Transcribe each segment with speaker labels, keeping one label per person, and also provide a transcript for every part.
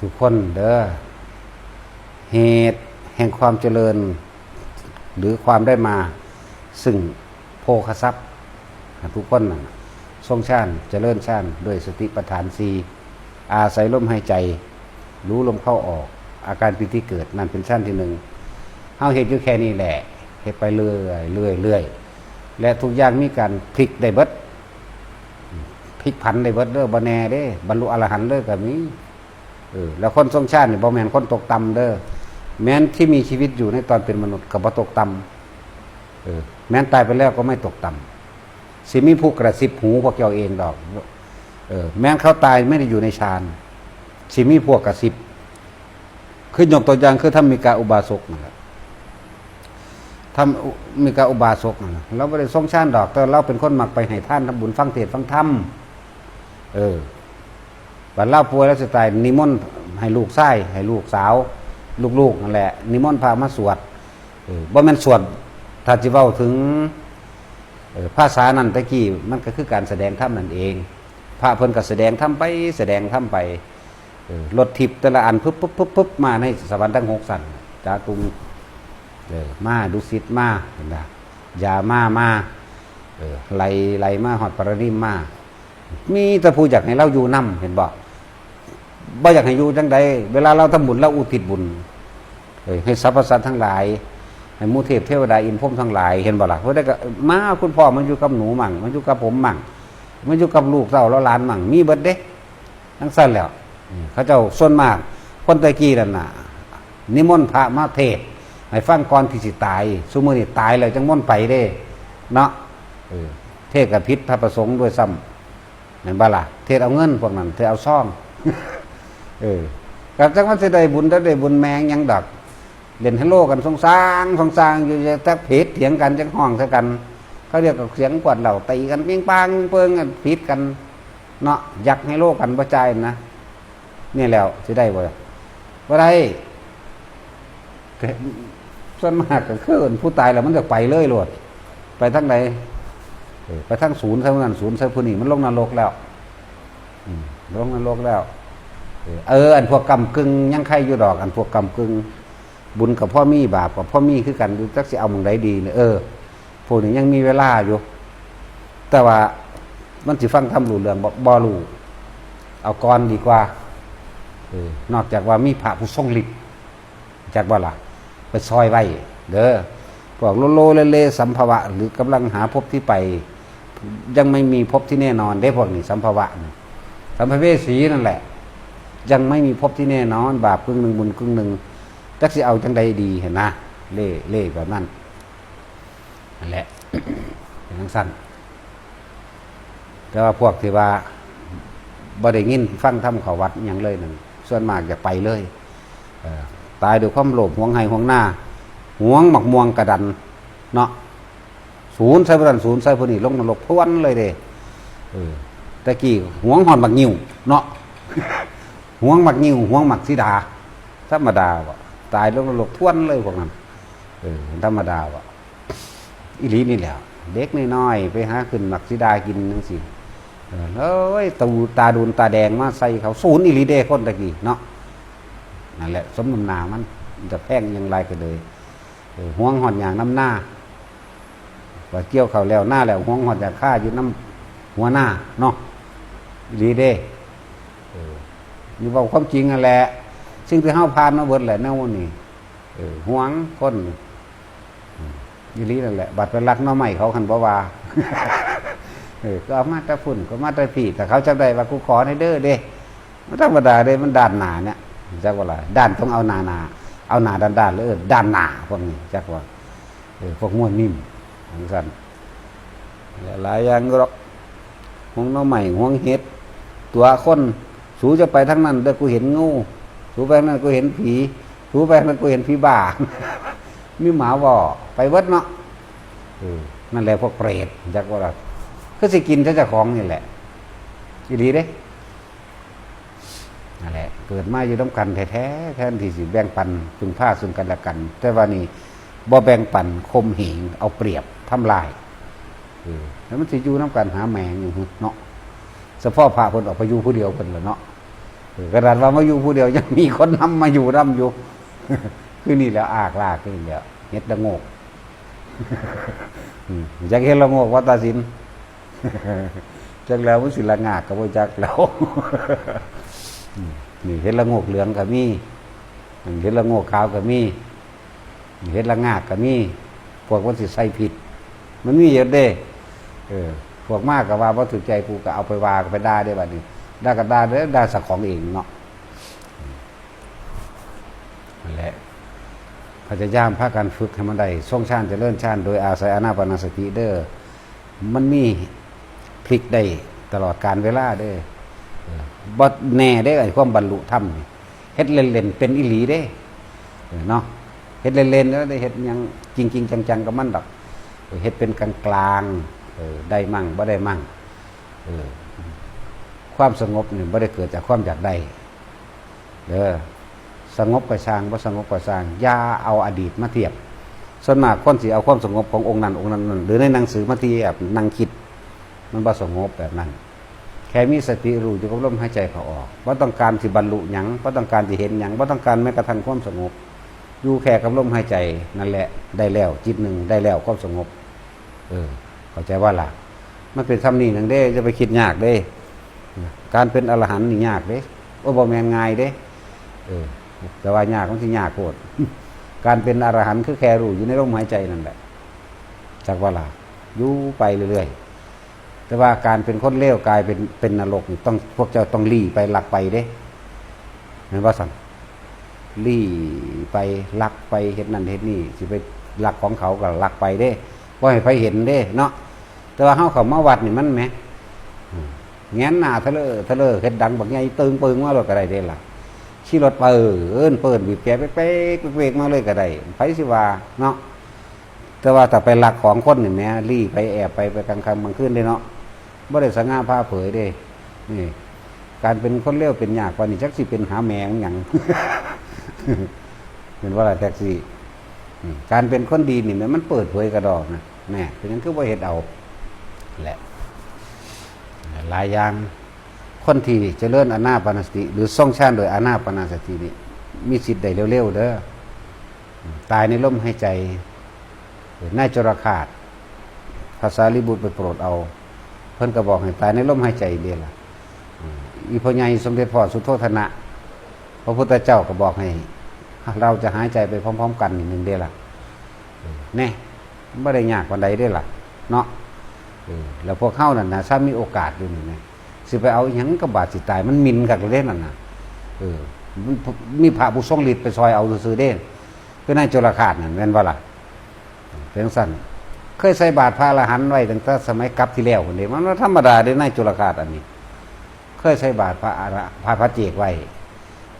Speaker 1: ทุกคนเด้อเหตุแห่งความเจริญหรือความได้มาซึ่งโภคทรัพย์ทุกคนทรงชาติเจริญชาติด้วยสติปัฏฐานสี่อาศัยลมหายใจรู้ลมเข้าออกอาการปิติเกิดนั่นเป็นชั้นที่หนึ่งเฮาเห็นอยู่แค่นี้แหละเห็นไปเรื่อยและทุกอย่างมีการพลิกได้เบิดพลิกผันได้เบิดเด้อบ่แน่เด้บรรลุอรหันต์เด้อก็มีแล้วคนทรงชาตินี่บ่แม่นคนตกต่ำเด้อแม้นที่มีชีวิตอยู่ในตอนเป็นมนุษย์ก็บ่ตกต่ำแม้นตายไปแล้วก็ไม่ตกต่ำสิมีผู้กระซิบหูพวกเจ้าเองดอกแม้นเขาตายไม่ได้อยู่ในฌานสิมีพวกกระซิบคือยกตัวอย่างคือถ้ามีกาอุบาสกนะครับทำมีกาอุบาสกเราไม่ได้ทรงชาติดอกแต่เราเป็นคนมักไปให้ท่านทำบุญฟังเทศน์ฟังธรรมบัดเล่าป่วยแล้วสุดท้ายนิมนต์ให้ลูกชายให้ลูกสาวลูกนั่นแหละนิมนต์พามาสวดบ่แม่นสวดถ้าจะเว้าถึงภาษานั้นตะกี้มันก็คือการแสดงธรรมนั่นเองพระเพิ่นก็แสดงธรรมไปแสดงธรรมไปรถทิพย์แต่ละอันปึ๊บมาในสวรรค์ทั้ง6ชั้นจาตุมมาดุสิตมาเห็นบ่ยามาไหลมาฮอดปรนิมมามีแต่ผู้อยากให้เราอยู่นำเห็นบ่อยากให้อยู่จังใดเวลาเราทำบุญเราอุทิศบุญให้สรรพสัตว์ทั้งหลายให้หมู่เทพเทวดาอินทร์พรหมทั้งหลายเห็นบ่ล่ะเพราะได้ก็มาคุณพ่อมันอยู่กับหนูมั่งมันอยู่กับผมมั่งมันอยู่กับลูกเต้าแล้วหลานมั่งมีเบิดเด้ทั้งสั้นแล้วเขาเจ้าส่วนมากคนตะกี้นั่นน่ะนิมนต์พระมาเทศให้ฟังก่อนที่สิตายซุมื้อนี้ตายแล้วจังม่นต์ไปเด้เนาะเทศกับพิษพระประสงค์ด้วยซ้ำเห็นบ่ล่ะเทศเอาเงินพวกนั้นเทศเอาซ่องก็จังว่าสิได้บุญได้บุญแมงยังดอกเล่นฮัลโหลกันสงสางอยู่จักเพจเถียงกันจักห้องซะกันเขาเรียกกับเสียงกวดเหล่าตีกันปิ้งปังเปิงกันผิดกันเนาะยักให้โลกกันบ่ใจนะนี่แล้วสิได้บ่ได้ส่วนมากก็คือผู้ตายแล้วมันจะไปเลยโลดไปทางไหนไปทางศูนย์ซะนั้นศูนย์ซะผู้นี้มันลงนรกแล้วลงนรกแล้วอันพวกกำกึ่งยังใครอยู่ดอกอันพวกกำกึ่งบุญกับพ่อมีบาปกับพ่อมีคือกันดูจักสิเอามึงได้ดีเนี่ยพวกนี้ยังมีเวลาอยู่แต่ว่ามันสิฟังทำรู้เรื่องบ่รู้เอาก่อนดีกว่านอกจากว่ามีพระผู้ทรงฤทธิ์จากบ่ล่ะไปซอยไว้เด้อพวกโลเลสัมภวะหรือกำลังหาภพที่ไปยังไม่มีภพที่แน่นอนได้พวกนี้สัมภวะสัมภเวสีนั่นแหละยังไม่มีภพที่แน่นอนบาปครึ่งหนึ่งบุญครึ่งหนึ่งจักสิเอาจังใดดีเห็นนะเล่แบบนั้นนั่นแหละเป็นทั้งสั้นแต่ว่าพวกที่ว่าบ่ได้ยินฟังธรรมเขาวัดอย่างเลยนั่นส่วนมากจะไปเลยตายด้วยความโลภหวงให้หวงหน้าหวงหมักม่วงกระดันเนาะศูนย์ใส่พลันศูนย์ใส่พนี่ลงนรกทวนเลยเด้ตะกี้หวงหอนหมักงิ้วเนาะหวงหมักงิ้วหวงหมักสีดาธรรมดาบ่ตายลงนรกทวนเลยพวกนั้นธรรมดาบ่อีหลีนี่แหละเด็กน้อยๆไปหาขึ้นหมักสีดากินจังซี่เลยตาดูนตาแดงมาใส่เขาศูนย์อีหลีเด้คนตะกี้เนาะนั่นแหละสมน้ำหน้ามันจะแพงยังไรก็เลยห่วงหอดอย่างน้ำหน้าว่าเกี่ยวเขาแล้วหน้าแล้วห่วงหอดอย่างฆ่าอยู่น้ำหัวหน้าเนาะอีหลีเด้นี่บอกความจริงนั่นแหละซึ่งที่เฮาพานมาเบิดแหละแนวนี้ห่วงคนอีหลีนั่นแหละบัดเป็นรักน้อใหม่เขาคันบ่ว่าก็เอามาตะฝุ่นก็มาตะผีแต่เขาจำได้ว่ากูขอให้เด้อเด้มันธรรมดาเด้มันด้านหนาเนี่ยจักว่าอะไรด้านต้องเอาหนาเอาหนาด้านเลยด้านหนาพวกนี้จักว่าพวกม้วนนิ่มทั้งสั้นหลายอย่างก็ห่วงน้อใหม่ห่วงเฮ็ดตัวคนสูจะไปทั้งนั้นเด้อกูเห็นงูสูไปนั้นกูเห็นผีสูไปนั้นกูเห็นผีบ้ามีหมาว่อไปเวิดเนาะนั่นแหละพวกเปรตจักว่าอะไรก็สิกินเจ้าของนี่แหละดีเด้นั่นแหละเกิดมาอยู่ร่วมกันแท้ๆแทนที่สิแบ่งปันพึ่งผ้าซึ่งกันและกันแต่ว่านี่บ่แบ่งปันคมเหงเอาเปรียบทำลายแล้วมันสิอยู่ร่วมกันหาแมงอยู่เนาะเฉพาะพระคนออกไปอยู่ผู้เดียวคนละเนาะ กระดานว่ามาอยู่ผู้เดียวยังมีคนนำมาอยู่ร่ำอยู่ คือนี่แหละอากลากนี่แหละเฮ็ดละโงกจักเฮ็ดละโงกวัดตาสินจักแล้วมันสิละงากก็บ่จักแล้วนี่เฮ็ดละโงกเหลืองก็มีเฮ็ดละโงกขาวก็มีเฮ็ดละงากก็มีพวกมันสิใส่ผิดมันมีเยอะเด้พวกมากก็ว่าบ่ถูกใจกูก็เอาไปว่าก็ไปด่าได้บัดนี้ด่าก็ด่าเด้อด่าสักของเองเนาะนั่นแหละพยายามพากันฝึกให้มันได้ทรงฌานเจริญฌานโดยอาศัยอานาปานสติเด้อมันมีพลิกได้ตลอดการเวลาเด้อบ่แน่เด้ไอ้ความบรรลุธรรมนี่เฮ็ดเล่นๆเป็นอีหลีเด้เนาะเฮ็ดเล่นๆแล้วได้เฮ็ดหยังจริงๆจังๆกับมันดอกเฮ็ดเป็นกลางๆได้มั่งบ่ได้มั่งความสงบนี่บ่ได้เกิดจากความอยากได้เด้อสงบก็สร้างบ่สงบก็สร้างอย่าเอาอดีตมาเทียบส่วนมากคนสิเอาความสงบขององค์นั้นองค์นั้นหรือในหนังสือมาเทียบนั่งคิดมันบ่สงบแบบนั้นแค่มีสติรู้อยู่กับลมหายใจเข้าออกบ่ต้องการสิบรรลุหยังบ่ต้องการสิเห็นหยังบ่ต้องการแม้กระทั่งความสงบอยู่แค่กับลมหายใจนั่นแหละได้แล้วจิตหนึ่งได้แล้วความสงบเข้าใจว่าล่ะมันเป็นธรรมนี่นึงเด้จะไปคิดยากเด้การเป็นอรหันต์นี่ยากเด้บ่แม่นง่ายเด้แต่ว่ายากมันสิยากโคตรการเป็นอรหันต์คือแค่รู้อยู่ในลมหายใจนั่นแหละจักว่าล่ะอยู่ไปเรื่อยๆแต่ว่าการเป็นคนเลวกลายเป็นนรกนี่ต้องพวกเจ้าต้องลี้ไปหลักไปเด้แม่นว่าซั่นลี้ไปลักไปเฮ็ดนั่นเฮ็ดนี่สิไปลักของเขาก็ลักไปเด้บ่ให้ไผเห็นเด้เนาะแต่ว่าเฮาเข้ามาวัดนี่มันแหมแง้นหน้าทะเลเฮ็ดดังบักใหญ่ตึงปึงมาแล้วก็ได้เด้ล่ะขี่รถเปิดบีบแกเป๊กๆเวกมาเลยก็ได้ไผสิว่าเนาะแต่ว่าถ้าไปลักของคนนี่แหมลี้ไปแอบไปกลางค่ำกลางคืนเด้เนาะบ่ได้สง่าผ่าเผยเด้นี่การเป็นคนเลวเป็นยากกว่านี่จักสิเป็นหาแมงหยัง เป็นว่าแท็กซี่การเป็นคนดีนี่มันเปิดเผยกระดอกนะแม่เป็นนั้นคือว่าเฮ็ดเอาแหละหลายอย่างคนที่เจริญอานาปานสติหรือทรงฌานโดยอานาปานสตินี่มีสิทธิ์ได้เร็วๆเด้อตายในลมหายใจนายจรคาตภาษาลิบุตรไปโปรดเอาเพิ่นก็บอกให้ตายในลมหายใจเด้ล่ะอีพ่อใหญ่สมเด็จพ่อสุโธทนะพระพุทธเจ้าก็บอกให้เราจะหายใจไปพร้อมๆกันหนึ่งเด้ล่ะแน่ไม่ได้ยากกว่าใดได้ล่ะเนาะแล้วพวกเข้านั่นนะถ้ามีโอกาสอยู่นี่นะสิไปเอาหยังกับบาดสิตายมันมินกับเล่นนั่นนะมีพระผู้ทรงฤทธิ์ไปซอยเอาซื้อเด้เป็นนายโจรคาตนั่นแม่นว่าล่ะเป็นสั้นเคยใส่บาตรพระอรหันต์ไว้ตั้งแต่สมัยกลับที่แล้วคนเดียวมันธรรมดาได้นายโจรคาตอันนี้เคยใส่บาตรพระเจกไว้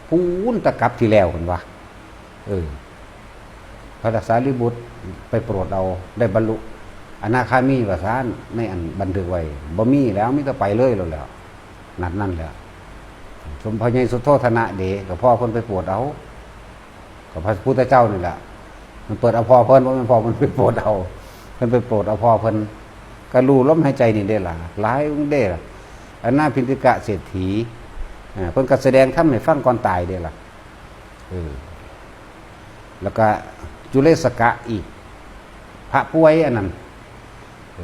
Speaker 1: พูนตะกลับที่แล้วคนว่าพระสารีบุตรไปโปรดเอาได้บรรลุอนาคามีว่าซ่านในอันบันทึกไว้บ่มีแล้วมิจะไปเลยแล้วนั่นแหละสมพระใหญ่สุโธทนะเดกับพ่อเพิ่นไปโปรดเอากับพระพุทธเจ้านี่แหละมันเปิดเอาพ่อเพิ่นว่ามันพ่อมันไปโปรดเอาเพิ่นไปโปรดเอาพ่อเพิ่นก็รู้ลมหายใจนี่ได้ล่ะหลายองค์เด้ล่ะอนาพินติกะเศรษฐีเพิ่นก็แสดงธรรมให้ฟังก่อนตายได้ล่ะแล้วก็จุเลสกะอีกพระป่วยอันนั้น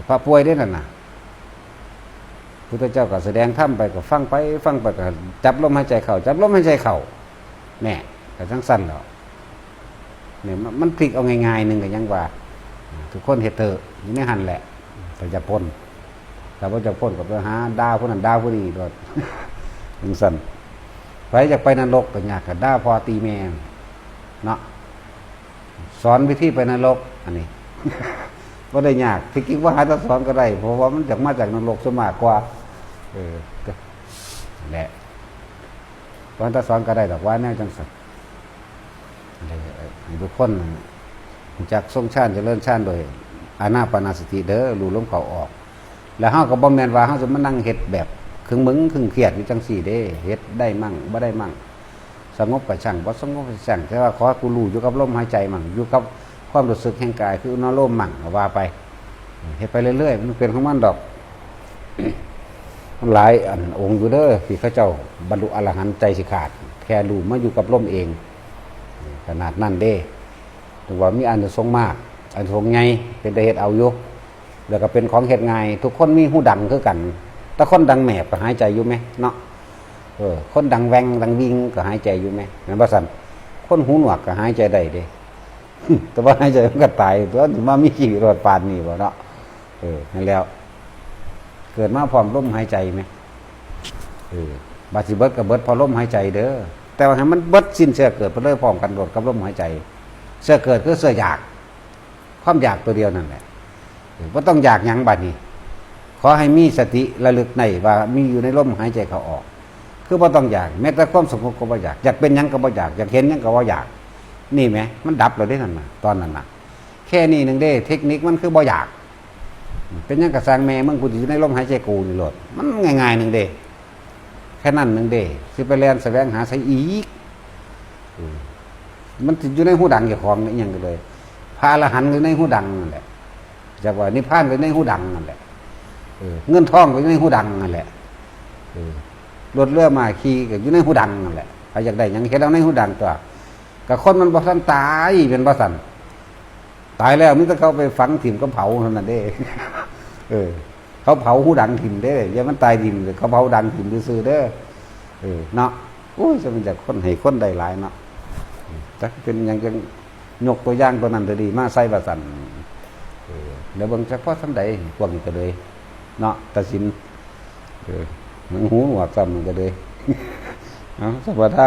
Speaker 1: พระป่วยได้นั่นน่ะพุทธเจ้าก็แสดงธรรมไปก็ฟังไปก็จับลมหายใจเข้าจับลมหายใจเข้าแน่ก็ทั้งสั้นแล้วเนี่ยมันพลิกเอาง่ายๆนึงก็ยังว่าทุกคนเฮ็ดเถอะอยู่ในหันแหละแต่จะพ้นแต่ว่าจะพ้นก็ไปหาดาวผู้นั้นดาวผู้นี้โดดทั้งสั้นไปอยากไปนรกก็ยากก็ด่าพอตีแม่เนาะสอนวิธีไปนรกอันนี้ก็ได้ยากที่คิดว่าหาจะสอนก็ได้เพราะว่ามันจากมาจากนรกซะมากกว่าแหละตอนถ้าสอนก็ได้ดอกว่าแน่จังสักทุกคนจากทรงฌานเจริญฌานโดยอานาปานสติเด้อรู้ลมเข้าออกแล้วเฮาก็บ่แม่นว่าเฮาจะมานั่งเฮ็ดแบบครึ่งมึงครึ่งเครียดอยู่จังซี่เด้เฮ็ดได้มั่งบ่ได้มั่งสงบก็ช่างบ่สงบก็ช่างแต่ว่าขอกูรู้อยู่กับลมหายใจมั่งอยู่กับความรู้สึกแห่งกายคืออารมณ์มั่งว่าไปเฮ็ดไปเรื่อยๆมันเป็นของมันดอก มันหลายอันองค์อยู่เด้อที่เขาเจ้าบรรลุอรหันต์ใจสิขาดแค่รู้มาอยู่กับลมเองขนาดนั้นเด้ถือว่ามีอานิสงส์มากอานิสงส์ไงเป็นได้เฮ็ดเอาอยู่แล้วก็เป็นของเฮ็ดง่ายทุกคนมีหูดังคือกันแต่คนดังแหมบก็หายใจอยู่ไหมเนาะคนดังแวงดังวิ่งก็หายใจอยู่ไหมนั่นว่าซั่นคนหูหนวกก็หายใจได้เด้ แต่ว่าหายใจมันก็ตายตัวมามีชีวิตรอดปานนี้บ่เนาะนั่นแล้วเกิดมาพร้อมลมหายใจไหมบาดสิเบิดกับเบิดพอลมหายใจเด้อแต่ว่าให้มันเบิดสิ้นเสื้อเกิดไปเลยพร้อมกันโดดกับลมหายใจเสื้อเกิดคือเสื้ออยากความอยากตัวเดียวนั่นแหละบ่ต้องอยากหยังบัดนี้ขอให้มีสติระลึกในว่ามีอยู่ในลมหายใจเข้าออกคือบ่ต้องอยากแม้แต่ความสงบก็บ่อยากอยากเป็นหยังก็บ่อยากอยากเห็นหยังก็บ่อยากนี่แหมมันดับแล้วได้นั่นน่ะตอนนั้นน่ะแค่นี้นึงเด้เทคนิคมันคือบ่อยากเป็นหยังกระสร้างแม่มึงกูอยู่ในลมหายใจกูนี่โลดมันง่ายๆนึงเด้แค่นั้นนึงเด้สิไปแล่นแสวงหาใส่อีกมันอยู่ในหูดังเจ้าของนี่หยังก็เลยพระอรหันต์อยู่ในหูดังนั่นแหละจากว่านิพพานอยู่ในหูดังนั่นแหละเงินทองอยู่ในหูดังนั่นแหละรถเรือมาขี่ก็อยู่ในหูดังนั่นแหละใครอยากได้หยังเฮ็ดเอาในหูดังตัวก็คนมันบ่ทันตายเป็นบ่ซั่นตายแล้วมันจะเข้าไปฝังถิ่มก็เผาเท่านั้นเด้ เขาเผาหูดังถิ่มเด้อย่ามันตายถิ่มเขาเผาดังถิ่มซื่อๆเด้อเนาะโอ้ยจะมันจะคนให้คนได้หลายเนาะจักเป็นหยังจังยกตัวอย่างตัวนั้นตัวดีมาใส่ว่าซั่นแล้วเบิ่งจักพอซำใดพวกนี้ก็เลยเนาะตัดสินมันหูหนวกซ้ำก็เลยเอาสวัสดี